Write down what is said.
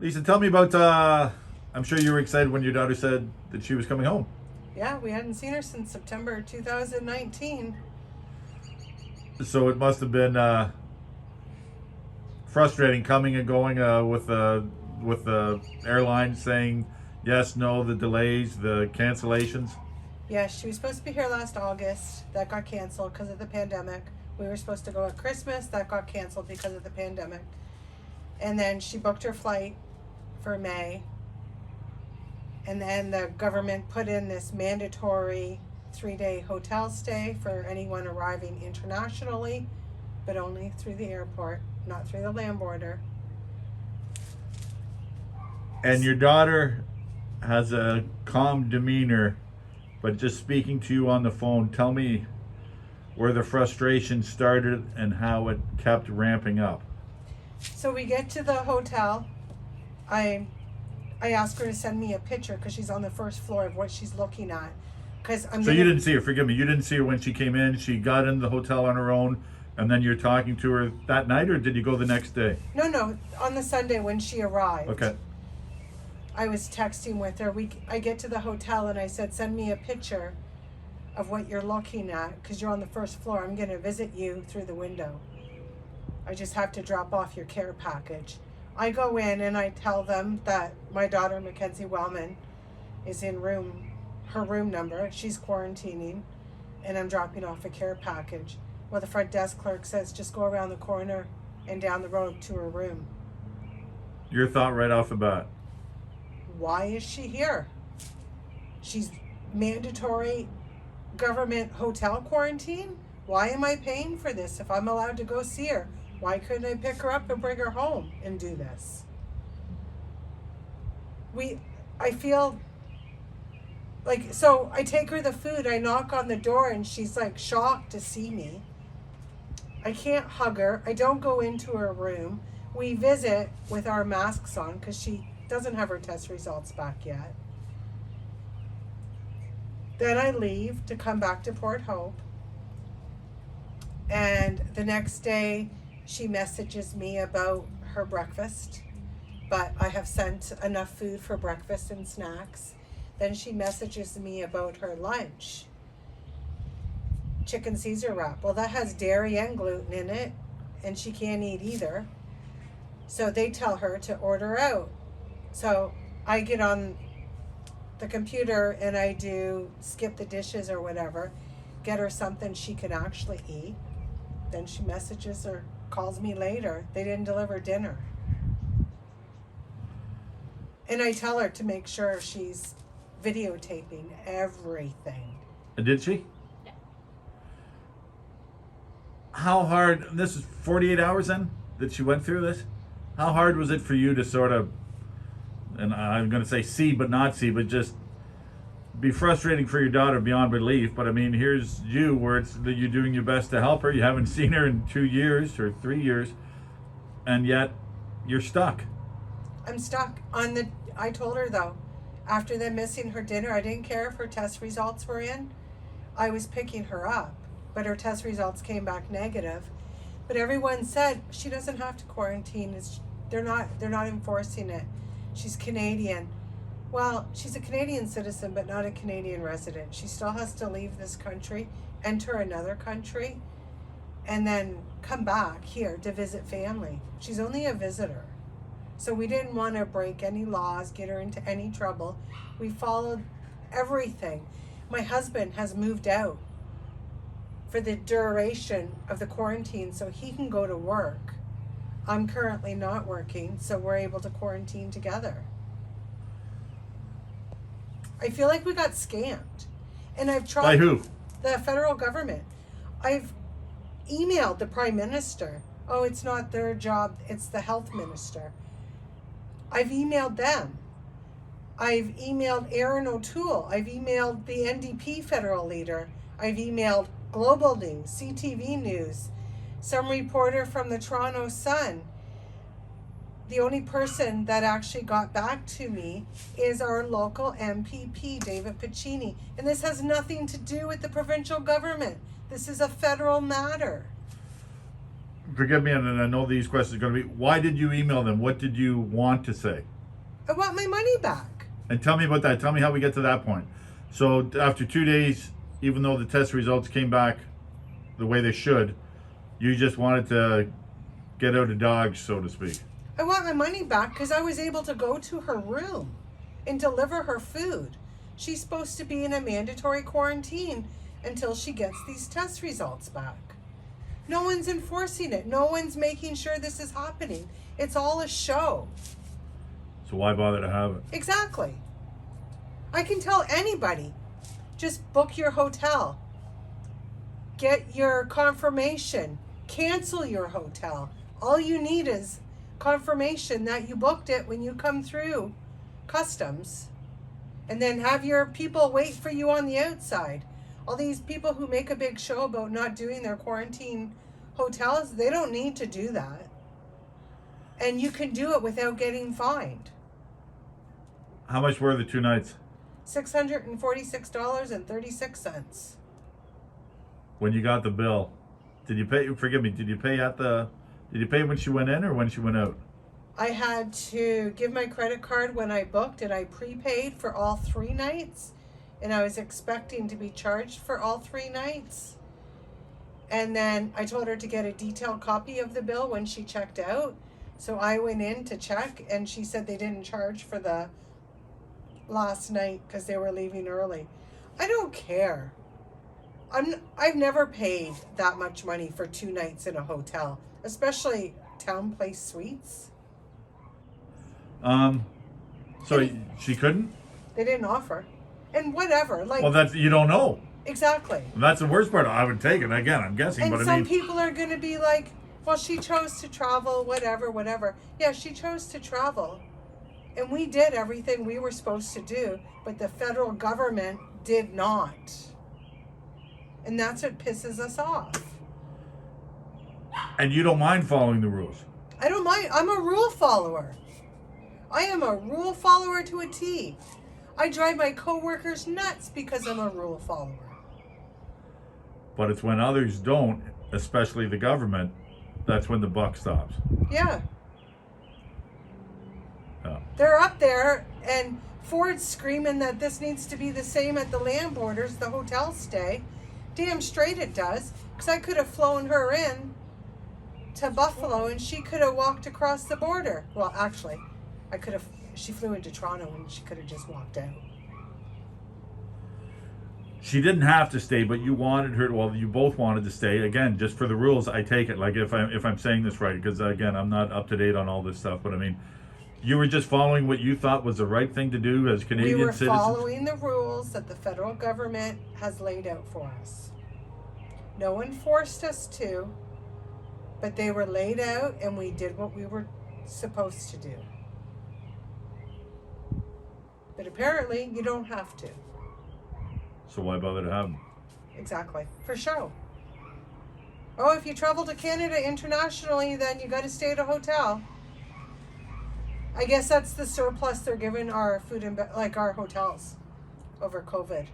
Lisa, tell me about. I'm sure you were excited when your daughter said that she was coming home. Yeah, we hadn't seen her since September 2019. So it must have been frustrating coming and going with the airline saying yes, no, the delays, the cancellations. Yeah, she was supposed to be here last August. That got canceled because of the pandemic. We were supposed to go at Christmas. That got canceled because of the pandemic. And then she booked her flight for May. And then the government put in this mandatory 3-day hotel stay for anyone arriving internationally, but only through the airport, not through the land border. And your daughter has a calm demeanor, but just speaking to you on the phone, tell me where the frustration started and how it kept ramping up. So we get to the hotel. I asked her to send me a picture because she's on the first floor of what she's looking at. So you didn't see her, forgive me, you didn't see her when she came in, she got in the hotel on her own, and then you're talking to her that night, or did you go the next day? No, on the Sunday when she arrived. Okay. I was texting with her. I get to the hotel and I said, send me a picture of what you're looking at because you're on the first floor. I'm going to visit you through the window. I just have to drop off your care package. I go in and I tell them that my daughter, Mackenzie Wellman, is in her room number. She's quarantining and I'm dropping off a care package. Well, the front desk clerk says, just go around the corner and down the road to her room. Your thought right off the bat? Why is she here? She's mandatory government hotel quarantine? Why am I paying for this if I'm allowed to go see her? Why couldn't I pick her up and bring her home and do this? I feel like, so I take her the food, I knock on the door and she's like shocked to see me. I can't hug her. I don't go into her room. We visit with our masks on because she doesn't have her test results back yet. Then I leave to come back to Port Hope. And the next day she messages me about her breakfast, but I have sent enough food for breakfast and snacks. Then she messages me about her lunch. Chicken Caesar wrap. Well, that has dairy and gluten in it, and she can't eat either. So they tell her to order out. So I get on the computer and I do skip the dishes or whatever, get her something she can actually eat. Then she messages or calls me later. They didn't deliver dinner. And I tell her to make sure she's videotaping everything. Did she? Yeah. How hard, this is 48 hours then that she went through this? How hard was it for you to sort of, and I'm going to say see but not see, but just be frustrating for your daughter beyond belief? But I mean, here's you where it's that you're doing your best to help her. You haven't seen her in 2 years or 3 years, and yet you're stuck. I'm stuck on the, I told her though, after them missing her dinner, I didn't care if her test results were in. I was picking her up, but her test results came back negative. But everyone said she doesn't have to quarantine. They're not enforcing it. She's Canadian. Well, she's a Canadian citizen, but not a Canadian resident. She still has to leave this country, enter another country, and then come back here to visit family. She's only a visitor. So we didn't want to break any laws, get her into any trouble. We followed everything. My husband has moved out for the duration of the quarantine so he can go to work. I'm currently not working, so we're able to quarantine together. I feel like we got scammed. And I've tried. By who? The federal government. I've emailed the Prime Minister. Oh, it's not their job, it's the health minister. I've emailed them. I've emailed Aaron O'Toole. I've emailed the NDP federal leader. I've emailed Global News, CTV News, some reporter from the Toronto Sun. The only person that actually got back to me is our local MPP, David Piccini. And this has nothing to do with the provincial government. This is a federal matter. forgive me, and I know these questions are going to be, why did you email them? What did you want to say? I want my money back. And tell me about that. Tell me how we get to that point. So after 2 days, even though the test results came back the way they should, you just wanted to get out of Dodge, so to speak. I want my money back because I was able to go to her room and deliver her food. She's supposed to be in a mandatory quarantine until she gets these test results back. No one's enforcing it. No one's making sure this is happening. It's all a show. So why bother to have it? Exactly. I can tell anybody, just book your hotel. Get your confirmation. Cancel your hotel. All you need is confirmation that you booked it when you come through customs. And then have your people wait for you on the outside. All these people who make a big show about not doing their quarantine hotels, they don't need to do that. And you can do it without getting fined. How much were the 2 nights? $646.36. When you got the bill, did you pay? Forgive me. Did you pay when she went in or when she went out? I had to give my credit card when I booked, and I prepaid for all 3 nights, and I was expecting to be charged for all 3 nights. And then I told her to get a detailed copy of the bill when she checked out. So I went in to check, and she said they didn't charge for the last night because they were leaving early. I don't care. I've never paid that much money for 2 nights in a hotel, especially Town Place Suites. So she couldn't? They didn't offer. And whatever, like, Well, that's, you don't know. exactly. That's the worst part. I would take it. Again, I'm guessing, And but I some mean, people are going to be like, well, she chose to travel, whatever. Yeah, she chose to travel. And we did everything we were supposed to do, but the federal government did not. And that's what pisses us off. and you don't mind following the rules. I don't mind. I'm a rule follower. I am a rule follower to a T. I drive my coworkers nuts because I'm a rule follower. But it's when others don't, especially the government, that's when the buck stops. Yeah. Yeah. They're up there, and Ford's screaming that this needs to be the same at the land borders, the hotel stay. Damn straight it does, because I could have flown her in to Buffalo, and she could have walked across the border. Well, actually, she flew into Toronto, and she could have just walked out. She didn't have to stay, but you wanted her. Well, you both wanted to stay. Again, just for the rules, I take it. Like if I'm saying this right, because again, I'm not up to date on all this stuff. But I mean, you were just following what you thought was the right thing to do as Canadian We were citizens. following the rules that the federal government has laid out for us. No one forced us to, but they were laid out, and we did what we were supposed to do. But apparently, you don't have to. So why bother to have them? Exactly. For show. Oh, if you travel to Canada internationally, then you got to stay at a hotel. I guess that's the surplus they're giving our food and like our hotels over COVID.